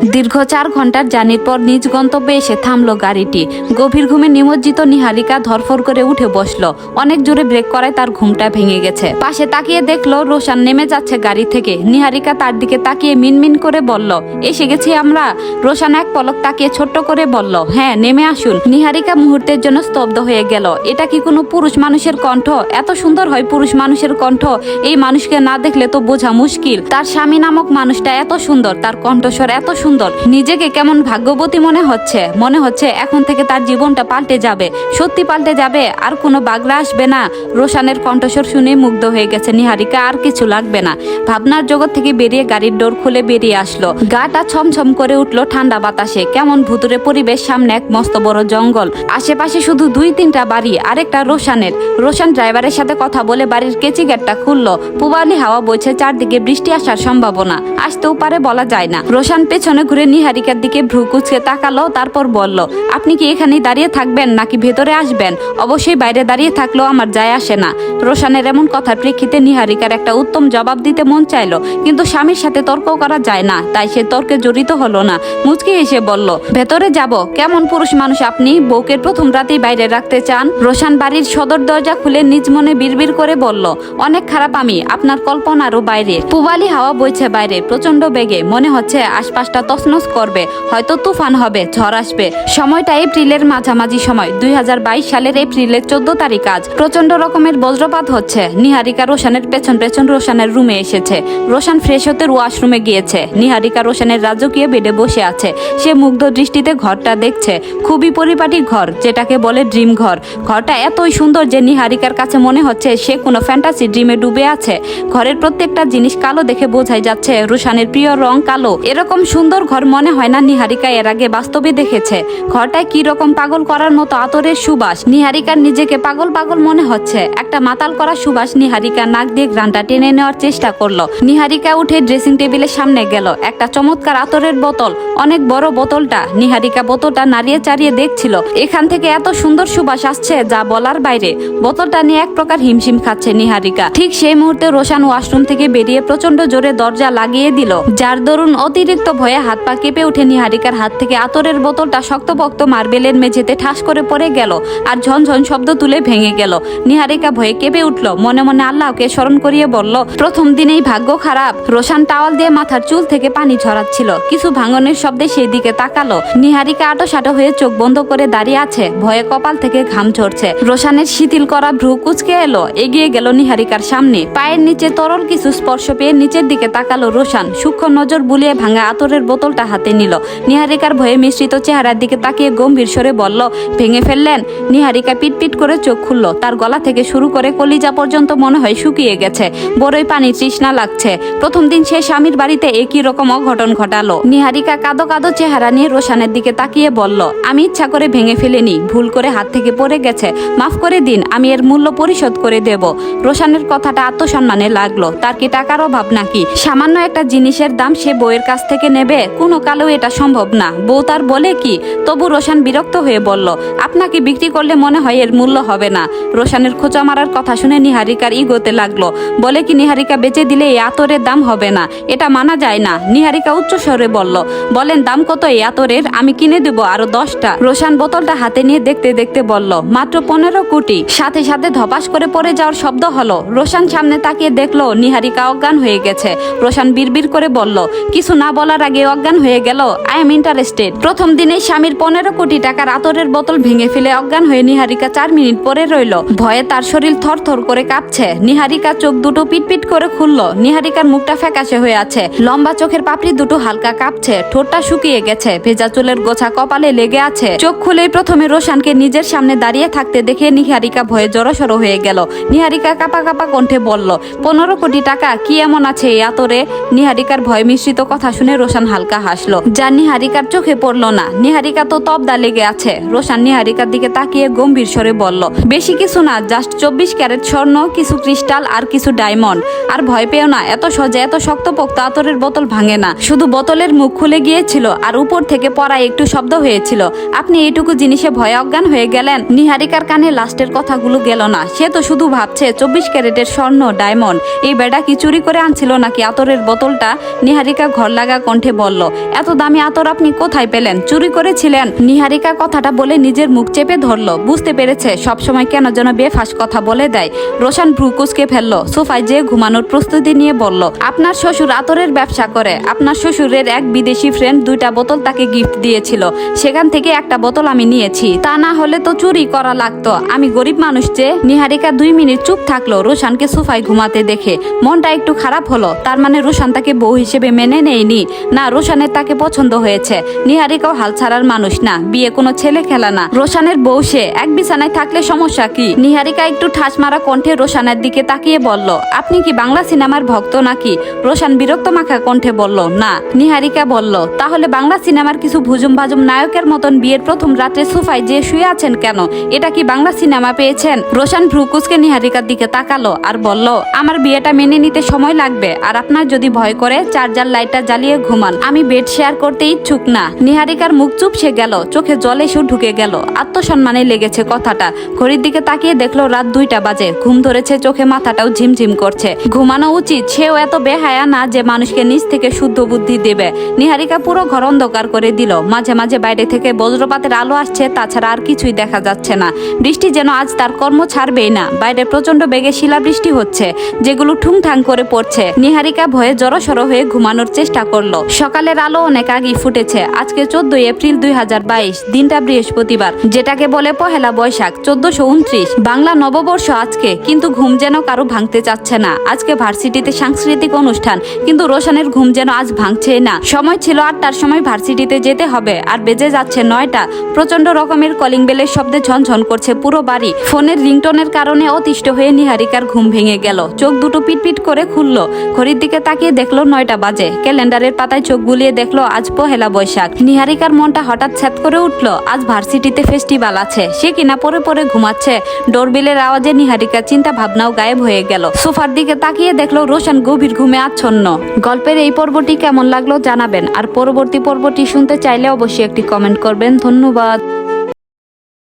দীর্ঘ 4 ঘন্টার জার্নির পর নিজ গন্তব্যে এসে থামলো গাড়িটি। গভীর ঘুমে নিমজ্জিত নিহারিকা ধরফর করে উঠে বসলো। অনেক জোরে ব্রেক করায় তার ঘুমটা ভেঙে গেছে। পাশে তাকিয়ে দেখলো রোশান নেমে যাচ্ছে গাড়ি থেকে। নিহারিকা তার দিকে তাকিয়ে মিনমিন করে বলল, এসে গেছি আমরা। রোশান এক পলক তাকিয়ে ছোট্ট করে বলল, হ্যাঁ নেমে আসুন। নিহারিকা মুহূর্তের জন্য স্তব্ধ হয়ে গেল। এটা কি কোনো পুরুষ মানুষের কণ্ঠ? এত সুন্দর হয় পুরুষ মানুষের কণ্ঠ? এই মানুষকে না দেখলে তো বোঝা মুশকিল তার স্বামী নামক মানুষটা এত সুন্দর, তার কণ্ঠস্বর এত সুন্দর। নিজেকে কেমন ভাগ্যবতী মনে হচ্ছে এখন থেকে তার জীবনটা পাল্টে যাবে, সত্যি পাল্টে যাবে, আর কোনো বাগড়া আসবে না। রোশানের কণ্ঠস্বর শুনে মুগ্ধ হয়ে গেছে নিহারিকা। আর কিছু লাগবে না। ভাবনার জগৎ থেকে বেরিয়ে গাড়ির ডোর খুলে বেরিয়ে আসলো। গাটা ছমছম করে উঠলো ঠান্ডা বাতাসে। কেমন ভুতুরে পরিবেশ, সামনে এক মস্ত বড় জঙ্গল, আশেপাশে শুধু 2-3টা বাড়ি, আরেকটা রোশানের। রোশান ড্রাইভারের সাথে কথা বলে বাড়ির কেচি গেটটা খুললো। পূবালি হাওয়া বইছে, চারদিকে বৃষ্টি আসার সম্ভাবনা, আসতেও পারে বলা যায় না। রোশান পেছনে ঘুরে নিহারিকার দিকে ভ্রু কুঁচকে তাকালো, তারপর বলল, আপনি কি এখানেই দাঁড়িয়ে থাকবেন নাকি ভেতরে আসবেন? অবশ্যই বাইরে দাঁড়িয়ে থাকলেও আমার যায় আসে না। রোশানের এমন কথার প্রেক্ষিতে নিহারিকার একটা উত্তম জবাব দিতে মন চাইলো, কিন্তু স্বামীর সাথে তর্ক করা যায় না, তাই সে তর্কে জড়িত হলো না। মুচকি এসে বলল, ভেতরে যাব? কেমন পুরুষ মানুষ আপনি, বউকে প্রথম রাতেই বাইরে রাখতে চান? রোশান বাড়ির সদর দরজা খুলে নিজ মনে বিড়বিড় করে বলল, অনেক খারাপ আমি, আপনার কল্পনারও বাইরে। পূবালি হাওয়া বইছে বাইরে প্রচন্ড বেগে, মনে হচ্ছে আশপাশটা তছনছ করবে, হয়তো তুফান হবে, ঝড় আসবে। সময়টা এপ্রিলের মাঝামাঝি সময়, 2022 সালের এপ্রিলের 14 তারিখ। আজ প্রচন্ড রকমের বজ্রপাত হচ্ছে। নিহারিকা রোশানের পেছন পেছন রোশানের রুমে এসেছে। রোশান ফ্রেশ হতে ওয়াশরুমে গিয়েছে। নিহারিকা রোশানের রাজকীয় বেডে বসে আছে। সে মুগ্ধ দৃষ্টিতে ঘরটা দেখছে। খুবই পরিপাটি ঘর, যেটাকে বলে ড্রিম ঘর। ঘরটা এতই সুন্দর যে নিহারিকার কাছে মনে হচ্ছে সে কোনো ফ্যান্টাসি ড্রিমে ডুবে আছে। ঘরের প্রত্যেকটা জিনিস কালো দেখে বোঝাই যাচ্ছে রোশানের প্রিয় রং কালো। এরকম সুন্দর ঘর মনে হয় না নিহারিকা এর আগে বাস্তবে দেখেছে। ঘরটায় কি রকম পাগল করার মতো আতরের সুবাস। নিহারিকার নিজেকে পাগল পাগল মনে হচ্ছে। একটা মাতাল করা সুবাস নিহারিকা নাক দিয়ে ঘ্রাণটা টেনে নেওয়ার চেষ্টা করলো। নিহারিকা উঠে ড্রেসিং টেবিলের সামনে গেল। একটা চমৎকার আতরের বোতল, অনেক বড় বোতলটা। নিহারিকা বোতলটা নাড়িয়ে চাড়িয়ে দেখছিল। এখান থেকে এত সুন্দর সুবাস আসছে যা বলার বাইরে। বোতলটা নিয়ে এক প্রকার হিমশিম খাচ্ছে নিহারিকা। ঠিক সেই মুহূর্তে রোশান ওয়াশরুম থেকে বেরিয়ে প্রচন্ড জোরে দরজা লাগিয়ে দিল, যার দরুন অতিরিক্ত ভয়ে হাত পা কেঁপে উঠে নিহারিকার হাত থেকে আতরের বোতলটা শক্তপোক্ত মার্বেলের মেঝেতে ঠাস করে পড়ে গেল আর ঝনঝন শব্দ তুলে ভেঙে গেল। নিহারিকা ভয়ে কেঁপে উঠল। মনে মনে আল্লাহকে স্মরণ করিয়ে বলল, প্রথম দিনেই ভাগ্য খারাপ। রোশান টাওয়াল দিয়ে মাথার চুল থেকে পানি ঝরাচ্ছিল। কিছু ভাঙনের শব্দে সেই দিকে তাকালো। নিহারিকা আটোসাটো হয়ে চোখ বন্ধ করে দাঁড়িয়ে আছে। ভয়ে কপাল থেকে ঘাম ঝরছে। রোশানের শিথিল করা ভ্রু কুঁচকে এলো, এগিয়ে গেল নিহারিকার সামনে। পায়ের নিচে তরল কিছু স্পর্শ পেয়ে নিচের দিকে তাকালো রোশান। সূক্ষ্ম নজর বুলিয়ে ভাঙা আতরের বোতলটা হাতে নিল। নিহারিকার ভয়ে মিশ্রিত চেহারার দিকে তাকিয়ে গম্ভীর স্বরে বলল, ভেঙে ফেললেন? নিহারিকা পিটপিট করে চোখ খুলল। তার গলা থেকে শুরু করে কলিজা পর্যন্ত মনে হয় শুকিয়ে গেছে। বড়ই পানি তৃষ্ণা লাগছে। প্রথম দিন সে স্বামীর বাড়িতে একই রকম অঘটন ঘটালো। নিহারিকা কাঁদো কাঁদো চেহারা নিয়ে রোশানের দিকে তাকিয়ে বলল, আমি ইচ্ছা করে ভেঙে ফেলিনি, ভুল করে হাত থেকে পড়ে গেছে, মাফ করে দিন, আমি এর মূল্য পরিশোধ করে দেব। রোশানের কথাটা আত্মসম্মানে লাগলো। তার কি টাকার অভাব নাকি? সামান্য একটা জিনিসের দাম সে বউয়ের কাছ থেকে নেবে? কোনো কালেও এটা সম্ভব না। বউ তার বলে কি? তবু রোশান বিরক্ত হয়ে বলল, আপনাকে বিক্রি করলে মনে হয় এর মূল্য হবে না। রোশানের খোঁচা মারার কথা শুনে নিহারিকার ইগোতে লাগলো। বলে কি নিহারিকা বেচে দিলে এই আতরের দাম হবে না? এটা মানা যায় না। নিহারিকা উচ্চ স্বরে বলল, বলেন দাম কত এই আতরের? আমি কিনে দেব আরো 10টা। রোশান বোতলটা হাতে নিয়ে দেখতে দেখতে বলল, মাত্র 15 কোটি। সাথে সাথে ধপাস করে পড়ে যাওয়ার শব্দ হলো। রোশান সামনে তাকিয়ে দেখলো নিহারিকা অজ্ঞান হয়ে গেছে। রোশান বিড়বিড় করে বলল, কিছু না বলার আগে অজ্ঞান হয়ে গেল? I am interested. প্রথম দিনেই স্বামীর 15 কোটি টাকার আতরের বোতল ভেঙে ফেলে অজ্ঞান হয়ে নিহারিকা 4 মিনিট পরে রইল। ভয়ে তার শরীর থরথর করে কাঁপছে। নিহারিকা চোখ দুটো পিটপিট করে খুলল। নিহারিকার মুখটা ফ্যাকাশে হয়ে আছে। লম্বা চোখের পাপড়ি দুটো হালকা কাঁপছে। ঠোঁটটা শুকিয়ে গেছে। ভেজা চুলের গোছা কপালে লেগে আছে। চোখ খুলেই প্রথমে রোশানকে নিজের সামনে দাঁড়িয়ে থাকতে দেখে নিহারিকা ভয়ে জড়সড় হয়ে গেল। নিহারিকা কাঁপা কাঁপা কণ্ঠে বলল, 15 কোটি টাকা? কি এমন আছে এই আতরে? নিহারিকার ভয় মিশ্রিত কথা শুনে রোশান হালকা হাসলো, যা নিহারিকার চোখে পড়ল না। নিহারিকা তো তবদা লেগে আছে। রোশান নিহারিকার দিকে তাকিয়ে গম্ভীর স্বরে বলল, বেশি কিছু না, জাস্ট 24 ক্যারেট স্বর্ণ, কিছু ক্রিস্টাল আর কিছু ডায়মন্ড। আর ভয় পেও না, এত সহজে এত শক্তপোক্ত আতরের বোতল ভাঙে না। শুধু বোতলের মুখ খুলে গিয়েছিল আর উপর থেকে পড়ায় একটু শব্দ হয়েছিল। আপনি এইটুকু জিনিসে ভয়ে অজ্ঞান হয়ে গেলেন। নিহারিকার কানে লাস্টের কথাগুলো গেল না। সে তো শুধু ভাবছে 24 ক্যারেটের স্বর্ণ, ডায়মন্ড। এই বেটা কি চুরি করে আনছিল নাকি আতরের বোতলটা? নিহারিকা ঘর লাগা কণ্ঠে বলল, বলল, এত দামি আতর আপনি কোথায় পেলেন? চুরি করেছিলেন? নিহারিকা কথাটা বলে নিজের মুখ চেপে ধরলো। বুঝতে পেরেছে সবসময় কেন যেন বেফাস কথা বলে দেয়। রোশান ভ্রু কুঁচকে ফেললো। সোফায় যেয়ে ঘুমানোর প্রস্তুতি নিয়ে বলল, আপনার শ্বশুর আতরের ব্যবসা করে। আপনার শ্বশুরের এক বিদেশি ফ্রেন্ড 2টা বোতল তাকে গিফট দিয়েছিল, সেখান থেকে একটা বোতল আমি নিয়েছি। তা না হলে তো চুরি করা লাগতো। আমি গরিব মানুষ যে। নিহারিকা 2 মিনিট চুপ থাকলো রোশানকে সোফায় ঘুমাতে দেখে। মনটা একটু খারাপ হলো। তার মানে রোশান তাকে বউ হিসেবে মেনে নেয়নি। না, রোশানের তাকে পছন্দ হয়েছে। নিহারিকাও হাল ছাড়ার মানুষ না। বিয়ে কোনো ছেলে খেলা না। রোশানের বউ সে। এক বিছানায় থাকলে সমস্যা কি? নিহারিকা একটু ঠাস মারা কণ্ঠে রোশানের দিকে তাকিয়ে বলল, আপনি কি বাংলা সিনেমার ভক্ত নাকি? রোশান বিরক্ত মাখা কণ্ঠে বলল, না। নিহারিকা বলল, তাহলে বাংলা সিনেমার কিছু ভুজুম ভাজুম নায়কের মতন বিয়ের প্রথম রাতে সোফায় যে শুয়ে আছেন কেন? এটা কি বাংলা সিনেমা পেয়েছেন? রোশান ভ্রুকুচকে নিহারিকার দিকে তাকালো আর বলল, আমার বিয়েটা মেনে নিতে সময় লাগবে। আর আপনার যদি ভয় করে চার্জার লাইটটা জ্বালিয়ে ঘুমান। আমি বেড শেয়ার করতে ইচ্ছুক না। নিহারিকার মুখ চুপসে গেল, চোখে জল এসে ঢুকে গেল। আত্মসম্মানে লেগেছে কথাটা। ঘড়ির দিকে তাকিয়ে দেখলো রাত 2টা বাজে। ঘুম ধরেছে, চোখে মাথাটাও ঝিমঝিম করছে। ঘুমানো উচিত। সেও এত বেহায়া না যে মানুষকে নিজ থেকে শুদ্ধ বুদ্ধি দেবে। নিহারিকা পুরো ঘর অন্ধকার করে দিল। মাঝে মাঝে বাইরে থেকে বজ্রপাতের আলো আসছে, তাছাড়া আর কিছুই দেখা যাচ্ছে না। বৃষ্টি যেন আজ তার কর্ম ছাড়বেই না। বাইরে প্রচন্ড বেগে শিলাবৃষ্টি হচ্ছে, যেগুলো ঠুংঠাং করে পড়ছে। নিহারিকা ভয়ে জড়সড় হয়ে ঘুমানোর চেষ্টা করলো। সকালের আলো অনেক আগেই ফুটেছে। আজকে 14 এপ্রিল 2022, দিনটা বৃহস্পতিবার, যেটাকে বলে পহেলা বৈশাখ 1429 বাংলা নববর্ষ আজকে। কিন্তু ঘুম যেন কারো ভাঙতে চাচ্ছে না। আজকে ভার্সিটিতে সাংস্কৃতিক অনুষ্ঠান, কিন্তু রোশানের ঘুম যেন আজ ভাঙছেই না। সময় ছিল 8টার সময় ভার্সিটিতে যেতে হবে, আর বেজে যাচ্ছে 9টা। প্রচন্ড রকমের কলিং বেলের শব্দে ঝনঝন করছে পুরো বাড়ি। ফোনের রিংটোনের কারণে অতিষ্ঠ হয়ে নিহারিকার ঘুম ভেঙে গেল। চোখ দুটো পিটপিট করে খুললো। ঘড়ির দিকে তাকিয়ে দেখলো 9টা বাজে। ক্যালেন্ডারের পাতায় চোখ বুলিয়ে দেখলো আজ পহেলা বৈশাখ। নিহারিকার মনটা হঠাৎ ছ্যাদ করে উঠলো। আজ ভার্সিটিতে ফেস্টিভ্যাল আছে, সে কিনা পরে পরে ঘুমাচ্ছে। ডোরবেলের আওয়াজে নিহারিকার চিন্তা ভাবনাও গায়েব হয়ে গেল। সোফার দিকে তাকিয়ে দেখলো রোশান গভীর ঘুমে আচ্ছন্ন। গল্পের এই পর্বটি কেমন লাগলো জানাবেন। আর পরবর্তী পর্বটি শুনতে চাইলে অবশ্যই একটি কমেন্ট করবেন। ধন্যবাদ।